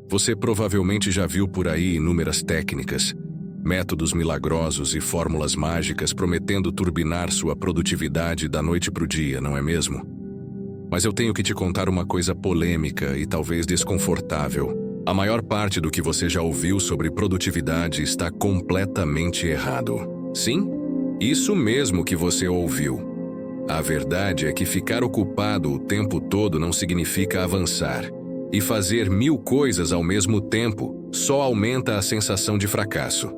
Você provavelmente já viu por aí inúmeras técnicas, métodos milagrosos e fórmulas mágicas prometendo turbinar sua produtividade da noite para o dia, não é mesmo? Mas eu tenho que te contar uma coisa polêmica e talvez desconfortável. A maior parte do que você já ouviu sobre produtividade está completamente errado. Sim, isso mesmo que você ouviu. A verdade é que ficar ocupado o tempo todo não significa avançar. E fazer 1000 coisas ao mesmo tempo só aumenta a sensação de fracasso.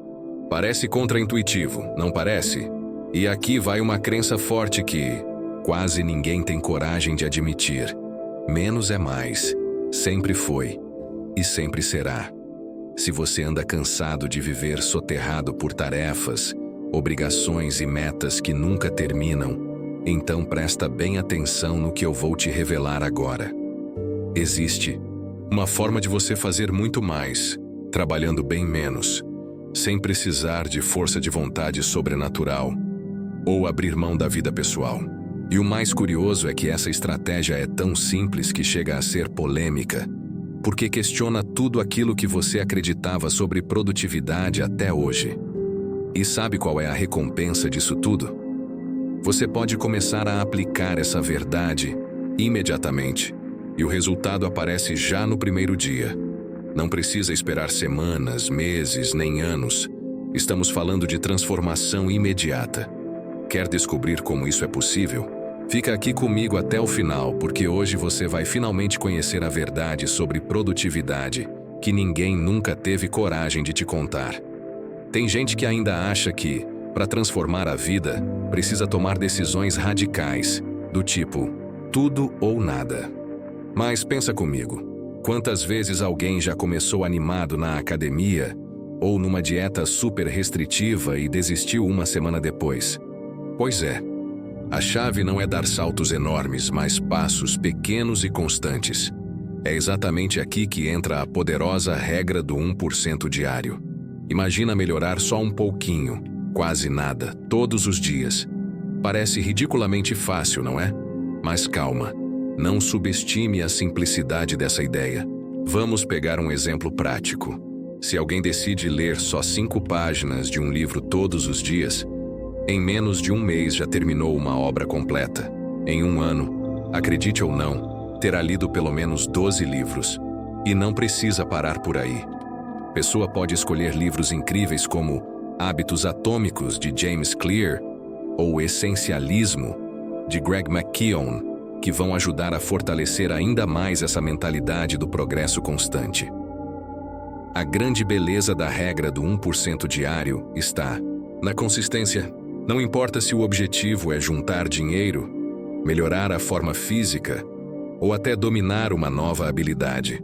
Parece contraintuitivo, não parece? E aqui vai uma crença forte que quase ninguém tem coragem de admitir. Menos é mais. Sempre foi. E sempre será. Se você anda cansado de viver soterrado por tarefas, obrigações e metas que nunca terminam, então presta bem atenção no que eu vou te revelar agora. Existe uma forma de você fazer muito mais, trabalhando bem menos, sem precisar de força de vontade sobrenatural ou abrir mão da vida pessoal. E o mais curioso é que essa estratégia é tão simples que chega a ser polêmica, porque questiona tudo aquilo que você acreditava sobre produtividade até hoje. E sabe qual é a recompensa disso tudo? Você pode começar a aplicar essa verdade imediatamente, e o resultado aparece já no primeiro dia. Não precisa esperar semanas, meses, nem anos. Estamos falando de transformação imediata. Quer descobrir como isso é possível? Fica aqui comigo até o final, porque hoje você vai finalmente conhecer a verdade sobre produtividade que ninguém nunca teve coragem de te contar. Tem gente que ainda acha que, para transformar a vida, precisa tomar decisões radicais, do tipo, tudo ou nada. Mas pensa comigo, quantas vezes alguém já começou animado na academia ou numa dieta super restritiva e desistiu uma semana depois? Pois é. A chave não é dar saltos enormes, mas passos pequenos e constantes. É exatamente aqui que entra a poderosa regra do 1% diário. Imagina melhorar só um pouquinho, quase nada, todos os dias. Parece ridiculamente fácil, não é? Mas calma, não subestime a simplicidade dessa ideia. Vamos pegar um exemplo prático. Se alguém decide ler só 5 páginas de um livro todos os dias, em menos de um mês já terminou uma obra completa. Em um ano, acredite ou não, terá lido pelo menos 12 livros. E não precisa parar por aí. A pessoa pode escolher livros incríveis como Hábitos Atômicos, de James Clear, ou Essencialismo, de Greg McKeown, que vão ajudar a fortalecer ainda mais essa mentalidade do progresso constante. A grande beleza da regra do 1% diário está na consistência. Não importa se o objetivo é juntar dinheiro, melhorar a forma física ou até dominar uma nova habilidade,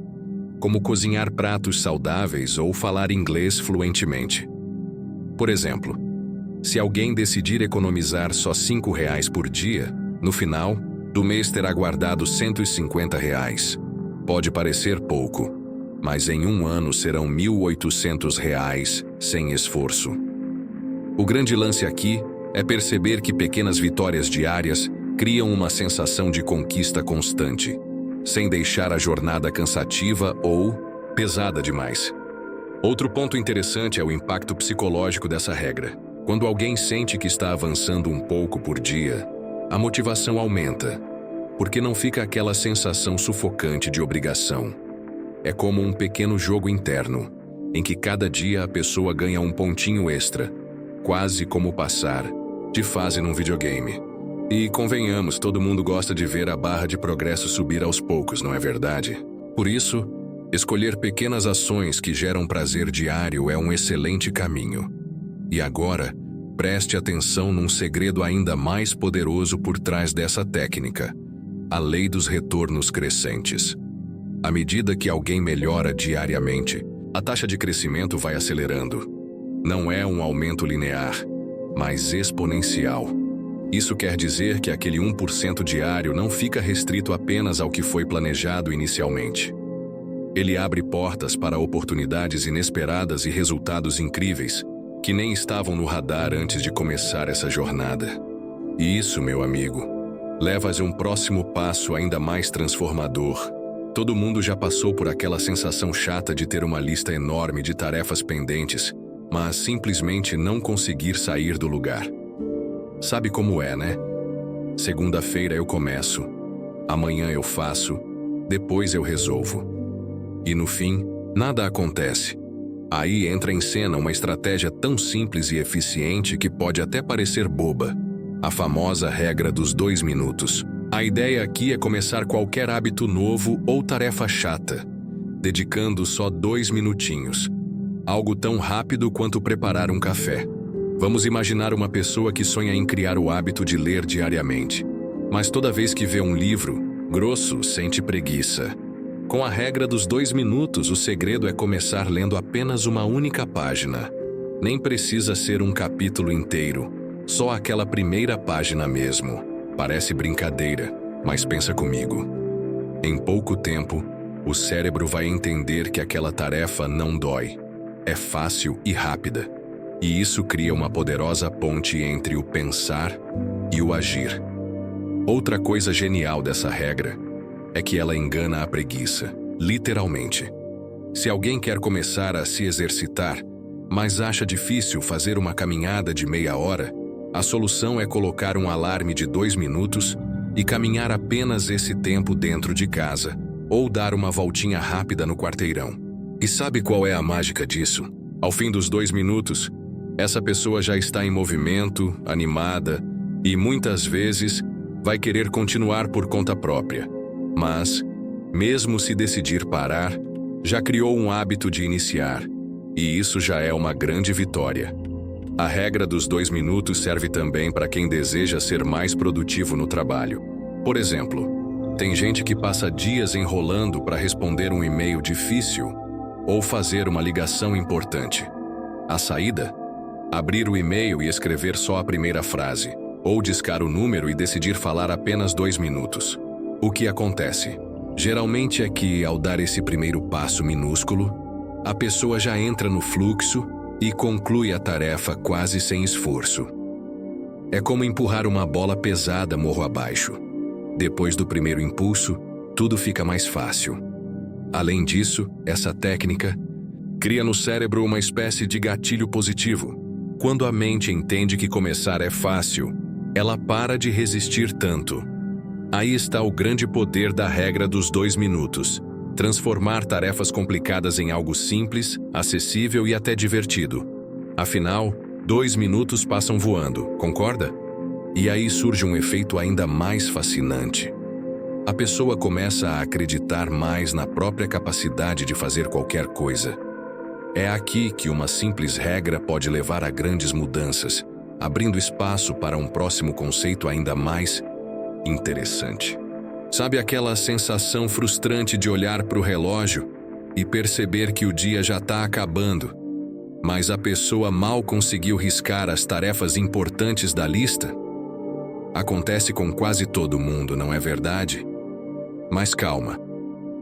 como cozinhar pratos saudáveis ou falar inglês fluentemente. Por exemplo, se alguém decidir economizar só R$ 5 por dia, no final do mês terá guardado R$ 150. Pode parecer pouco, mas em um ano serão R$ 1.800 sem esforço. O grande lance aqui é perceber que pequenas vitórias diárias criam uma sensação de conquista constante, sem deixar a jornada cansativa ou pesada demais. Outro ponto interessante é o impacto psicológico dessa regra. Quando alguém sente que está avançando um pouco por dia, a motivação aumenta, porque não fica aquela sensação sufocante de obrigação. É como um pequeno jogo interno, em que cada dia a pessoa ganha um pontinho extra, quase como passar de fase num videogame. E convenhamos, todo mundo gosta de ver a barra de progresso subir aos poucos, não é verdade? Por isso, escolher pequenas ações que geram prazer diário é um excelente caminho. E agora, preste atenção num segredo ainda mais poderoso por trás dessa técnica: a lei dos retornos crescentes. À medida que alguém melhora diariamente, a taxa de crescimento vai acelerando. Não é um aumento linear, mas exponencial. Isso quer dizer que aquele 1% diário não fica restrito apenas ao que foi planejado inicialmente. Ele abre portas para oportunidades inesperadas e resultados incríveis, que nem estavam no radar antes de começar essa jornada. E isso, meu amigo, leva a um próximo passo ainda mais transformador: Todo mundo já passou por aquela sensação chata de ter uma lista enorme de tarefas pendentes, mas simplesmente não conseguir sair do lugar. Sabe como é, né? Segunda-feira eu começo, amanhã eu faço, depois eu resolvo. E no fim, nada acontece. Aí entra em cena uma estratégia tão simples e eficiente que pode até parecer boba. A famosa regra dos 2 minutos. A ideia aqui é começar qualquer hábito novo ou tarefa chata, dedicando só 2 minutinhos. Algo tão rápido quanto preparar um café. Vamos imaginar uma pessoa que sonha em criar o hábito de ler diariamente. Mas toda vez que vê um livro grosso, sente preguiça. Com a regra dos 2 minutos, o segredo é começar lendo apenas uma única página. Nem precisa ser um capítulo inteiro, só aquela primeira página mesmo. Parece brincadeira, mas pensa comigo. Em pouco tempo, o cérebro vai entender que aquela tarefa não dói. É fácil e rápida. E isso cria uma poderosa ponte entre o pensar e o agir. Outra coisa genial dessa regra é que ela engana a preguiça, literalmente. Se alguém quer começar a se exercitar, mas acha difícil fazer uma caminhada de meia hora, a solução é colocar um alarme de 2 minutos e caminhar apenas esse tempo dentro de casa, ou dar uma voltinha rápida no quarteirão. E sabe qual é a mágica disso? Ao fim dos 2 minutos, essa pessoa já está em movimento, animada, e muitas vezes vai querer continuar por conta própria. Mas, mesmo se decidir parar, já criou um hábito de iniciar, e isso já é uma grande vitória. A regra dos 2 minutos serve também para quem deseja ser mais produtivo no trabalho. Por exemplo, tem gente que passa dias enrolando para responder um e-mail difícil ou fazer uma ligação importante. A saída? Abrir o e-mail e escrever só a primeira frase, ou discar o número e decidir falar apenas 2 minutos. O que acontece? Geralmente é que, ao dar esse primeiro passo minúsculo, a pessoa já entra no fluxo e conclui a tarefa quase sem esforço. É como empurrar uma bola pesada morro abaixo. Depois do primeiro impulso, tudo fica mais fácil. Além disso, essa técnica cria no cérebro uma espécie de gatilho positivo. Quando a mente entende que começar é fácil, ela para de resistir tanto. Aí está o grande poder da regra dos 2 minutos. Transformar tarefas complicadas em algo simples, acessível e até divertido. Afinal, 2 minutos passam voando, concorda? E aí surge um efeito ainda mais fascinante. A pessoa começa a acreditar mais na própria capacidade de fazer qualquer coisa. É aqui que uma simples regra pode levar a grandes mudanças, abrindo espaço para um próximo conceito ainda mais interessante. Sabe aquela sensação frustrante de olhar para o relógio e perceber que o dia já está acabando, mas a pessoa mal conseguiu riscar as tarefas importantes da lista? Acontece com quase todo mundo, não é verdade? Mas calma,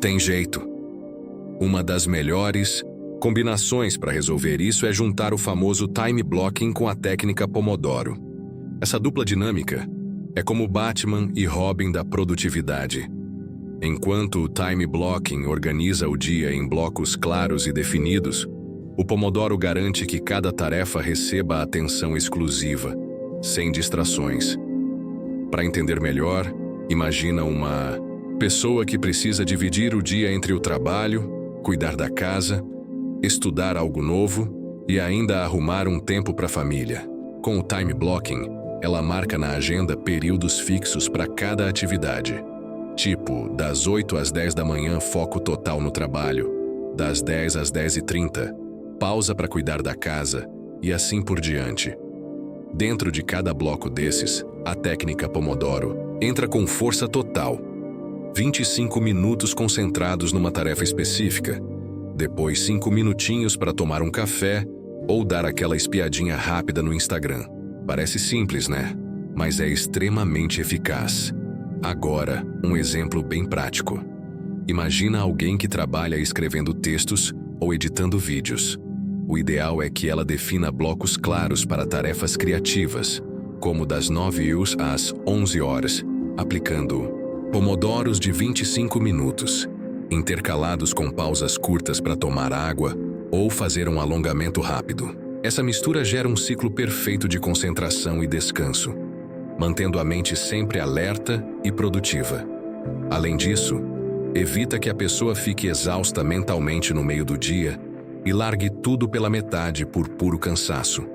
tem jeito. Uma das melhores combinações para resolver isso é juntar o famoso time blocking com a técnica Pomodoro. Essa dupla dinâmica é como Batman e Robin da produtividade. Enquanto o time blocking organiza o dia em blocos claros e definidos, o Pomodoro garante que cada tarefa receba atenção exclusiva, sem distrações. Para entender melhor, imagina uma pessoa que precisa dividir o dia entre o trabalho, cuidar da casa, estudar algo novo e ainda arrumar um tempo para a família. Com o time blocking, ela marca na agenda períodos fixos para cada atividade. Tipo, das 8 às 10 da manhã, foco total no trabalho. Das 10 às 10h30, pausa para cuidar da casa e assim por diante. Dentro de cada bloco desses, a técnica Pomodoro entra com força total. 25 minutos concentrados numa tarefa específica. Depois 5 minutinhos para tomar um café ou dar aquela espiadinha rápida no Instagram. Parece simples, né? Mas é extremamente eficaz. Agora, um exemplo bem prático. Imagina alguém que trabalha escrevendo textos ou editando vídeos. O ideal é que ela defina blocos claros para tarefas criativas, como das 9 às 11 horas, aplicando pomodoros de 25 minutos. intercalados com pausas curtas para tomar água ou fazer um alongamento rápido. Essa mistura gera um ciclo perfeito de concentração e descanso, mantendo a mente sempre alerta e produtiva. Além disso, evita que a pessoa fique exausta mentalmente no meio do dia e largue tudo pela metade por puro cansaço.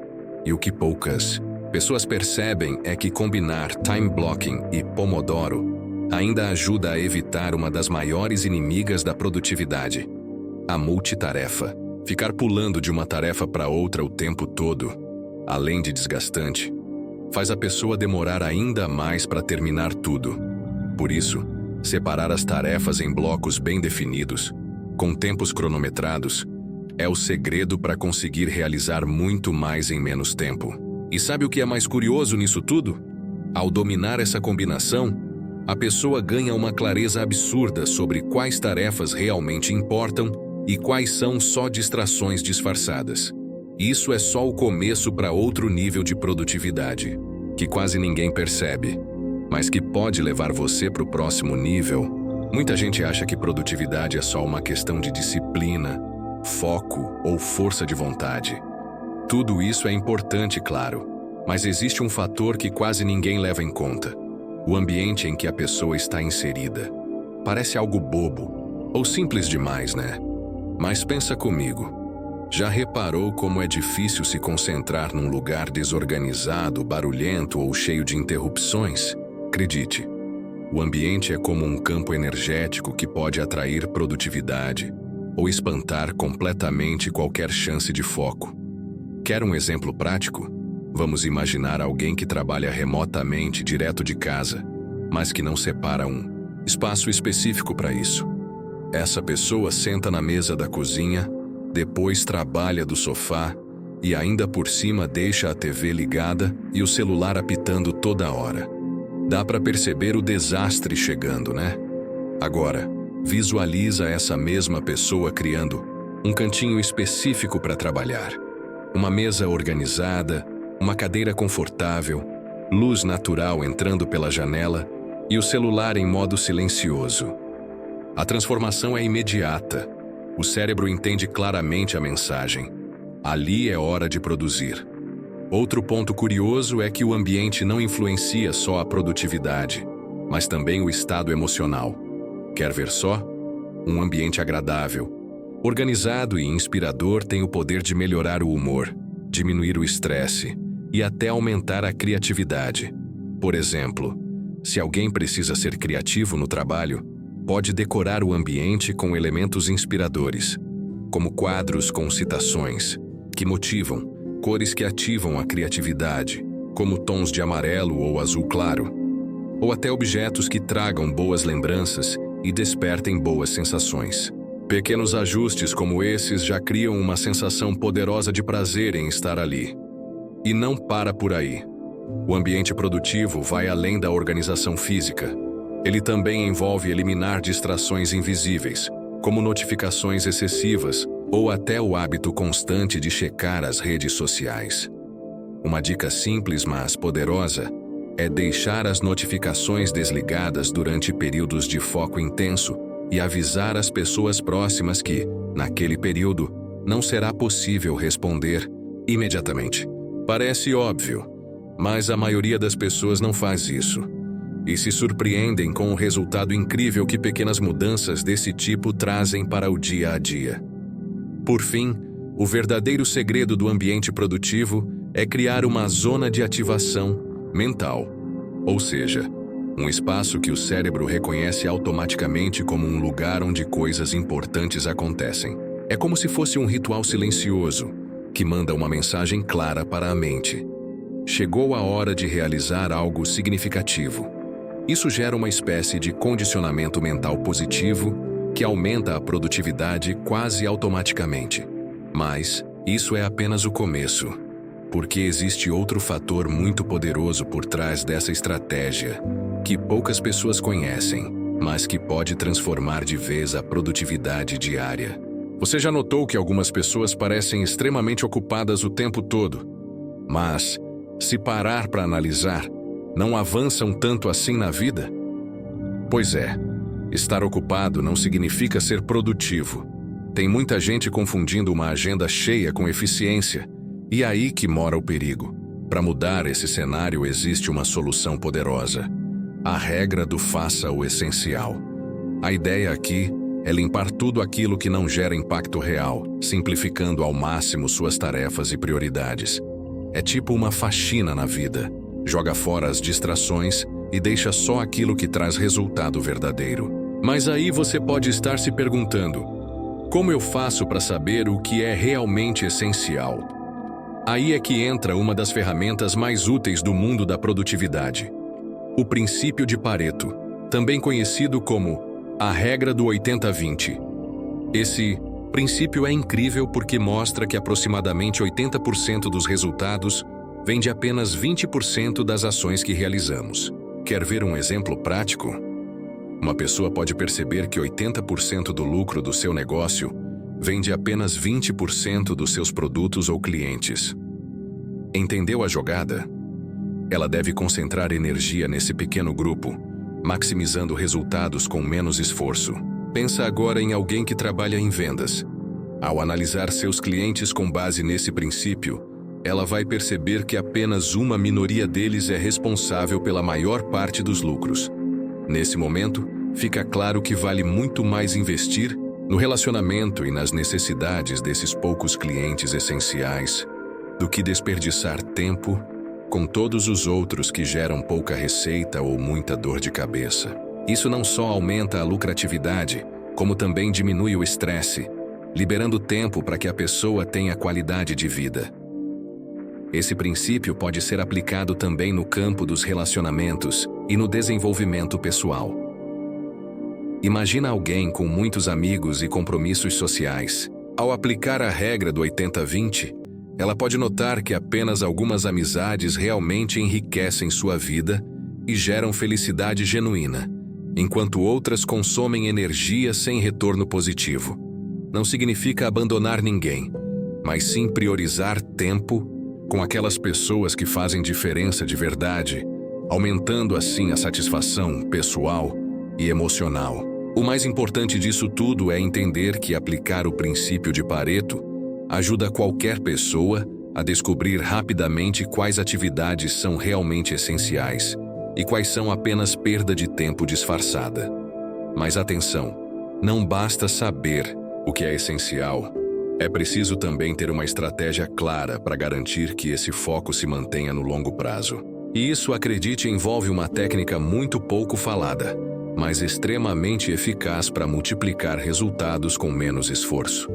E o que poucas pessoas percebem é que combinar time blocking e Pomodoro ainda ajuda a evitar uma das maiores inimigas da produtividade: a multitarefa. Ficar pulando de uma tarefa para outra o tempo todo, além de desgastante, faz a pessoa demorar ainda mais para terminar tudo. Por isso, separar as tarefas em blocos bem definidos, com tempos cronometrados, é o segredo para conseguir realizar muito mais em menos tempo. E sabe o que é mais curioso nisso tudo? Ao dominar essa combinação, a pessoa ganha uma clareza absurda sobre quais tarefas realmente importam e quais são só distrações disfarçadas. Isso é só o começo para outro nível de produtividade, que quase ninguém percebe, mas que pode levar você para o próximo nível. Muita gente acha que produtividade é só uma questão de disciplina, foco ou força de vontade. Tudo isso é importante, claro, mas existe um fator que quase ninguém leva em conta: o ambiente em que a pessoa está inserida. Parece algo bobo ou simples demais, né? Mas pensa comigo, já reparou como é difícil se concentrar num lugar desorganizado, barulhento ou cheio de interrupções? Acredite, o ambiente é como um campo energético que pode atrair produtividade ou espantar completamente qualquer chance de foco. Quer um exemplo prático? Vamos imaginar alguém que trabalha remotamente direto de casa, mas que não separa um espaço específico para isso. Essa pessoa senta na mesa da cozinha, depois trabalha do sofá e ainda por cima deixa a TV ligada e o celular apitando toda hora. Dá para perceber o desastre chegando, né? Agora, visualiza essa mesma pessoa criando um cantinho específico para trabalhar. Uma mesa organizada, uma cadeira confortável, luz natural entrando pela janela e o celular em modo silencioso. A transformação é imediata. O cérebro entende claramente a mensagem: ali é hora de produzir. Outro ponto curioso é que o ambiente não influencia só a produtividade, mas também o estado emocional. Quer ver só? Um ambiente agradável, organizado e inspirador tem o poder de melhorar o humor, diminuir o estresse e até aumentar a criatividade. Por exemplo, se alguém precisa ser criativo no trabalho, pode decorar o ambiente com elementos inspiradores, como quadros com citações que motivam, cores que ativam a criatividade, como tons de amarelo ou azul claro, ou até objetos que tragam boas lembranças e despertem boas sensações. Pequenos ajustes como esses já criam uma sensação poderosa de prazer em estar ali. E não para por aí. O ambiente produtivo vai além da organização física. Ele também envolve eliminar distrações invisíveis, como notificações excessivas ou até o hábito constante de checar as redes sociais. Uma dica simples, mas poderosa, é deixar as notificações desligadas durante períodos de foco intenso e avisar as pessoas próximas que, naquele período, não será possível responder imediatamente. Parece óbvio, mas a maioria das pessoas não faz isso e se surpreendem com o resultado incrível que pequenas mudanças desse tipo trazem para o dia a dia. Por fim, o verdadeiro segredo do ambiente produtivo é criar uma zona de ativação mental, ou seja, um espaço que o cérebro reconhece automaticamente como um lugar onde coisas importantes acontecem. É como se fosse um ritual silencioso, que manda uma mensagem clara para a mente: chegou a hora de realizar algo significativo. Isso gera uma espécie de condicionamento mental positivo que aumenta a produtividade quase automaticamente. Mas isso é apenas o começo, porque existe outro fator muito poderoso por trás dessa estratégia, que poucas pessoas conhecem, mas que pode transformar de vez a produtividade diária. Você já notou que algumas pessoas parecem extremamente ocupadas o tempo todo, mas, se parar para analisar, não avançam tanto assim na vida? Pois é, Estar ocupado não significa ser produtivo. Tem muita gente confundindo uma agenda cheia com eficiência, e é aí que mora o perigo. Para mudar esse cenário existe uma solução poderosa: a regra do faça o essencial. A ideia aqui é limpar tudo aquilo que não gera impacto real, simplificando ao máximo suas tarefas e prioridades. É tipo uma faxina na vida. Joga fora as distrações e deixa só aquilo que traz resultado verdadeiro. Mas aí você pode estar se perguntando: como eu faço para saber o que é realmente essencial? Aí é que entra uma das ferramentas mais úteis do mundo da produtividade: o princípio de Pareto, também conhecido como a regra do 80-20. Esse princípio é incrível porque mostra que aproximadamente 80% dos resultados vem de apenas 20% das ações que realizamos. Quer ver um exemplo prático? Uma pessoa pode perceber que 80% do lucro do seu negócio vem de apenas 20% dos seus produtos ou clientes. Entendeu a jogada? Ela deve concentrar energia nesse pequeno grupo, maximizando resultados com menos esforço. Pensa agora em alguém que trabalha em vendas. Ao analisar seus clientes com base nesse princípio, ela vai perceber que apenas uma minoria deles é responsável pela maior parte dos lucros. Nesse momento, fica claro que vale muito mais investir no relacionamento e nas necessidades desses poucos clientes essenciais do que desperdiçar tempo com todos os outros que geram pouca receita ou muita dor de cabeça. Isso não só aumenta a lucratividade, como também diminui o estresse, liberando tempo para que a pessoa tenha qualidade de vida. Esse princípio pode ser aplicado também no campo dos relacionamentos e no desenvolvimento pessoal. Imagina alguém com muitos amigos e compromissos sociais. Ao aplicar a regra do 80-20, ela pode notar que apenas algumas amizades realmente enriquecem sua vida e geram felicidade genuína, enquanto outras consomem energia sem retorno positivo. Não significa abandonar ninguém, mas sim priorizar tempo com aquelas pessoas que fazem diferença de verdade, aumentando assim a satisfação pessoal e emocional. O mais importante disso tudo é entender que aplicar o princípio de Pareto ajuda qualquer pessoa a descobrir rapidamente quais atividades são realmente essenciais e quais são apenas perda de tempo disfarçada. Mas atenção, não basta saber o que é essencial, é preciso também ter uma estratégia clara para garantir que esse foco se mantenha no longo prazo. E isso, acredite, envolve uma técnica muito pouco falada, mas extremamente eficaz para multiplicar resultados com menos esforço.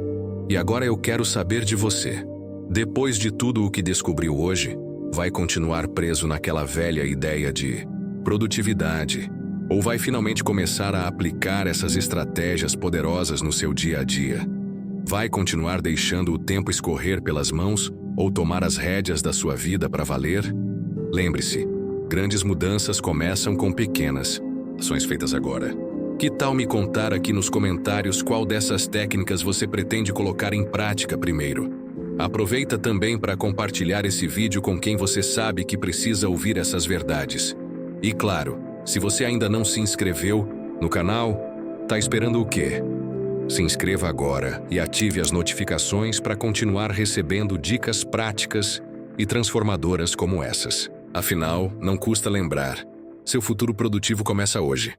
E agora eu quero saber de você. Depois de tudo o que descobriu hoje, vai continuar preso naquela velha ideia de produtividade? Ou vai finalmente começar a aplicar essas estratégias poderosas no seu dia a dia? Vai continuar deixando o tempo escorrer pelas mãos ou tomar as rédeas da sua vida para valer? Lembre-se, grandes mudanças começam com pequenas ações feitas agora. Que tal me contar aqui nos comentários qual dessas técnicas você pretende colocar em prática primeiro? Aproveita também para compartilhar esse vídeo com quem você sabe que precisa ouvir essas verdades. E claro, se você ainda não se inscreveu no canal, tá esperando o quê? Se inscreva agora e ative as notificações para continuar recebendo dicas práticas e transformadoras como essas. Afinal, não custa lembrar, seu futuro produtivo começa hoje.